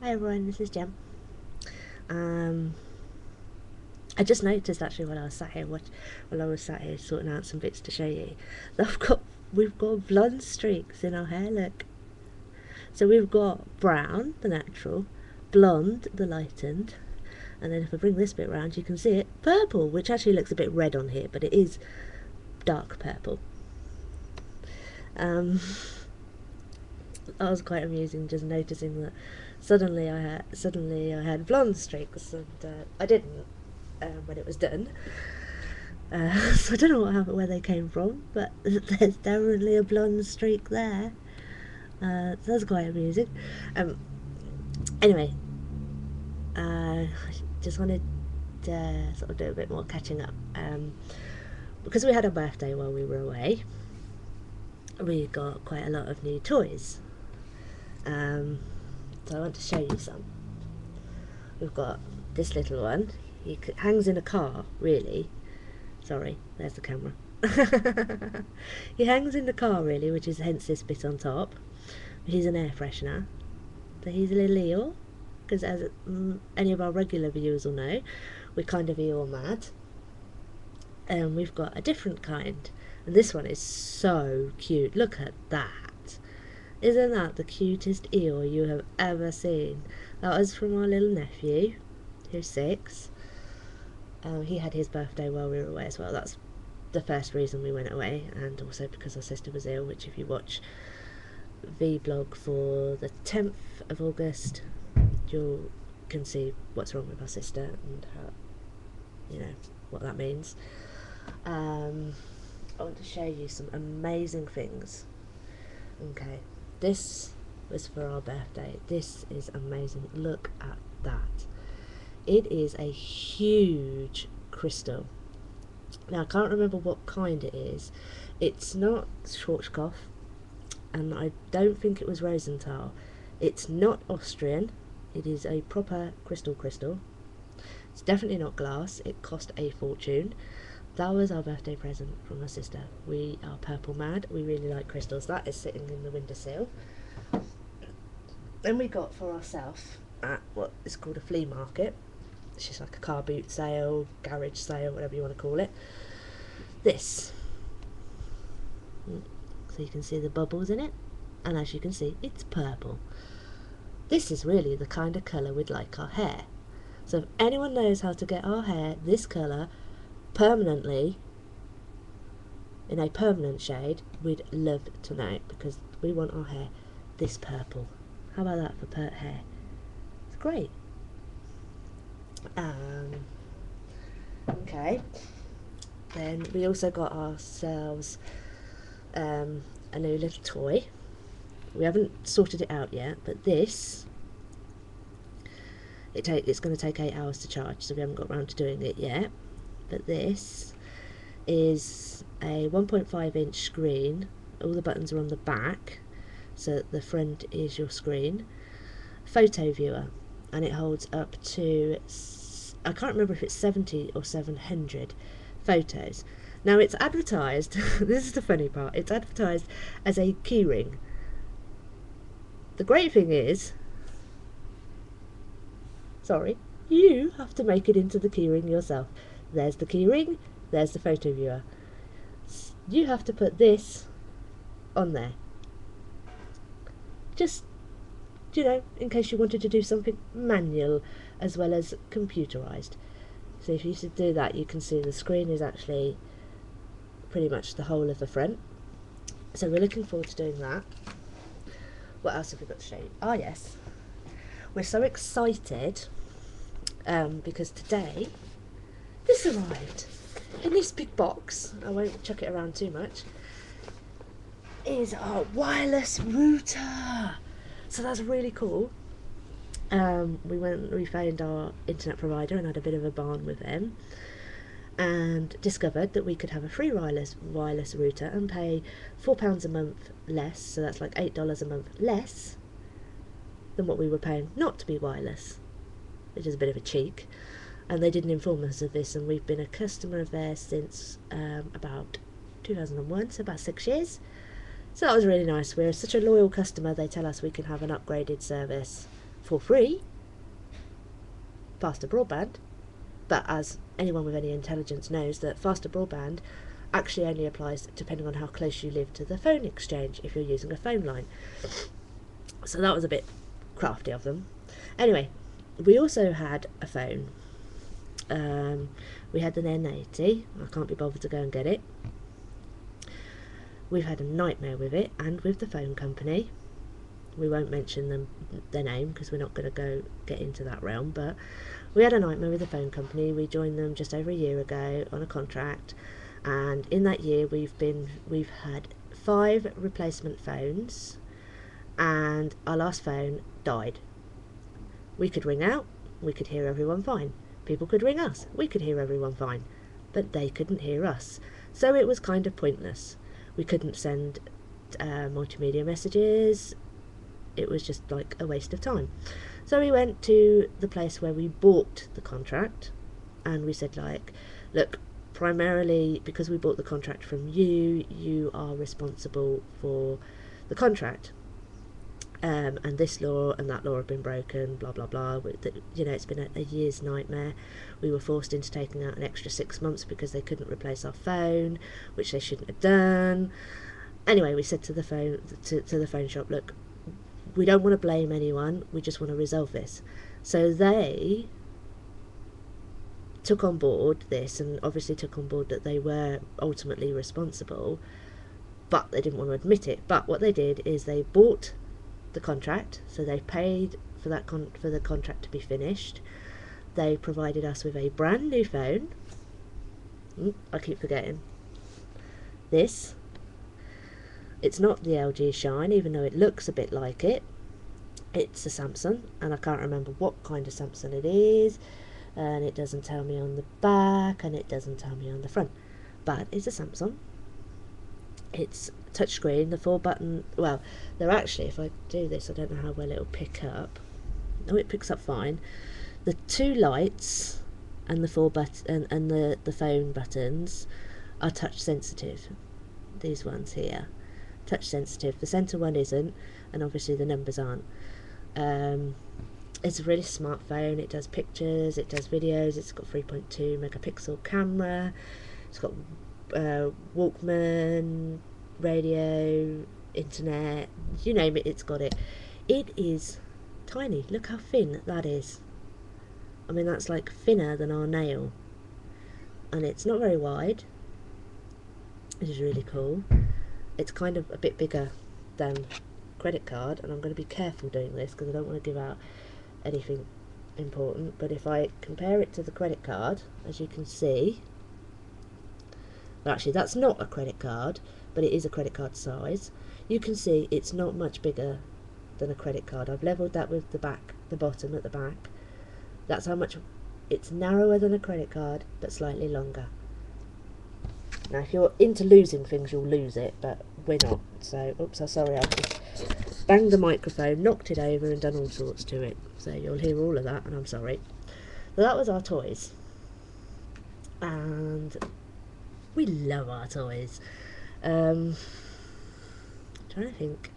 Hi everyone, this is Jem. I just noticed actually while I was sat here sorting out some bits to show you, that we've got blonde streaks in our hair. Look, so we've got brown, the natural, blonde, the lightened, and then if I bring this bit round, you can see it purple, which actually looks a bit red on here, but it is dark purple. Um, that was quite amusing, just noticing that suddenly I had blonde streaks, and I didn't when it was done. So I don't know where they came from, but there's definitely a blonde streak there. So that's quite amusing. Um, anyway, I just wanted to sort of do a bit more catching up. Because we had a birthday while we were away, we got quite a lot of new toys. So I want to show you some. We've got this little one. He hangs in a car, really. Sorry, there's the camera. He hangs in the car, really, which is hence this bit on top. He's an air freshener. So he's a little eel, because as any of our regular viewers will know, we're kind of eel mad. And we've got a different kind. And this one is so cute. Look at that. Isn't that the cutest eel you have ever seen? That was from our little nephew, who's 6. He had his birthday while we were away as well. That's the first reason we went away, and also because our sister was ill, which if you watch Vblog for the 10th of August, you can see what's wrong with our sister and how, what that means. I want to show you some amazing things. Okay, this was for our birthday. This is amazing. Look at that. It is a huge crystal. Now I can't remember what kind it is. It's not Schwarzkopf, and I don't think it was Rosenthal. It's not Austrian. It is a proper crystal. It's definitely not glass. It cost a fortune. That was our birthday present from my sister. We are purple mad. We really like crystals. That is sitting in the windowsill. Then we got for ourselves at what is called a flea market. It's just like a car boot sale, garage sale, whatever you want to call it. This. So you can see the bubbles in it. And as you can see, it's purple. This is really the kind of colour we'd like our hair. So if anyone knows how to get our hair this colour permanently, in a permanent shade, we'd love to know, because we want our hair this purple. How about that for pert hair? It's great. Okay, then we also got ourselves a new little toy. We haven't sorted it out yet, but this, it's going to take 8 hours to charge, so we haven't got around to doing it yet. But this is a 1.5-inch screen. All the buttons are on the back, so the front is your screen. Photo viewer, and it holds up to, I can't remember if it's 70 or 700 photos. Now it's advertised, this is the funny part, it's advertised as a keyring. The great thing is, you have to make it into the keyring yourself. There's the keyring, there's the photo viewer. You have to put this on there. Just, in case you wanted to do something manual as well as computerized. So if you should do that, you can see the screen is actually pretty much the whole of the front. So we're looking forward to doing that. What else have we got to show you? Oh yes, we're so excited because today this arrived in this big box. I won't chuck it around too much. Is our wireless router. So that's really cool. We found our internet provider and had a bit of a barn with them, and discovered that we could have a free wireless router and pay £4 a month less, so that's like $8 a month less than what we were paying not to be wireless, which is a bit of a cheek. And they didn't inform us of this, and we've been a customer of theirs since about 2001, so about 6 years. So that was really nice. We're such a loyal customer, they tell us we can have an upgraded service for free, faster broadband. But as anyone with any intelligence knows, that faster broadband actually only applies depending on how close you live to the phone exchange if you're using a phone line. So that was a bit crafty of them. Anyway, we also had a phone. We had an N80. I can't be bothered to go and get it. We've had a nightmare with it and with the phone company. We won't mention their name because we're not going to get into that realm, but we had a nightmare with the phone company. We joined them just over a year ago on a contract, and in that year we've had 5 replacement phones, and our last phone died. We could ring out, we could hear everyone fine. People could ring us, we could hear everyone fine, but they couldn't hear us. So it was kind of pointless. We couldn't send multimedia messages. It was just like a waste of time. So we went to the place where we bought the contract, and we said, like, look, primarily because we bought the contract from you, you are responsible for the contract. And this law and that law have been broken, blah blah blah. You know, it's been a year's nightmare. We were forced into taking out an extra 6 months because they couldn't replace our phone, which they shouldn't have done. Anyway, we said to the phone shop, look, we don't want to blame anyone, we just want to resolve this. So they took on board this, and obviously took on board that they were ultimately responsible, but they didn't want to admit it. But what they did is they bought the contract, so they paid for that for the contract to be finished. They provided us with a brand new phone. I keep forgetting this. It's not the LG Shine, even though it looks a bit like it. It's a Samsung, and I can't remember what kind of Samsung it is, and it doesn't tell me on the back, and it doesn't tell me on the front, but it's a Samsung. It's touchscreen, the 4-button, well, they're actually, if I do this, I don't know how well it'll pick up. Oh, it picks up fine. The 2 lights and the 4 button and the phone buttons are touch sensitive. These ones here, touch sensitive. The center one isn't, and obviously the numbers aren't. It's a really smart phone. It does pictures, it does videos, it's got 3.2 megapixel camera, it's got Walkman, radio, internet, you name it, it's got it. It is tiny. Look how thin that is. I mean, that's like thinner than our nail, and it's not very wide, which is really cool. It's kind of a bit bigger than credit card, and I'm going to be careful doing this because I don't want to give out anything important, but if I compare it to the credit card, as you can see, well, actually that's not a credit card, but it is a credit card size. You can see it's not much bigger than a credit card. I've leveled that with the bottom at the back. That's how much it's narrower than a credit card, but slightly longer. Now if you're into losing things, you'll lose it, but we're not. So, oops, I'm sorry, I've just banged the microphone, knocked it over and done all sorts to it. So you'll hear all of that, and I'm sorry. So that was our toys. And we love our toys. Trying to think.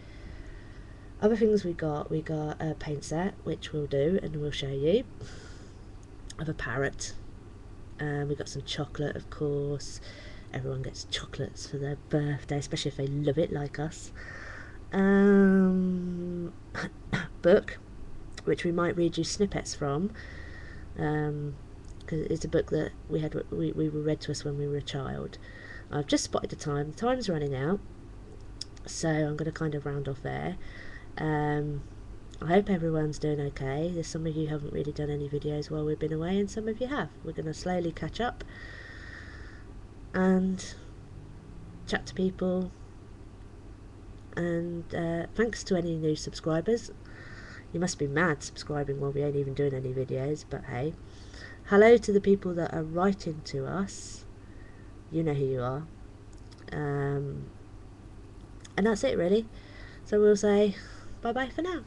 Other things we got a paint set, which we'll do and we'll show you. Of a parrot. We got some chocolate, of course. Everyone gets chocolates for their birthday, especially if they love it like us. Book, which we might read you snippets from, because it's a book that we were read to us when we were a child. I've just spotted the time. The time's running out, so I'm going to kind of round off there. I hope everyone's doing okay. There's some of you who haven't really done any videos while we've been away, and some of you have. We're going to slowly catch up and chat to people, and thanks to any new subscribers. You must be mad subscribing while we ain't even doing any videos, but hey. Hello to the people that are writing to us. You know who you are. And that's it really. So we'll say bye bye for now.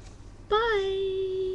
Bye!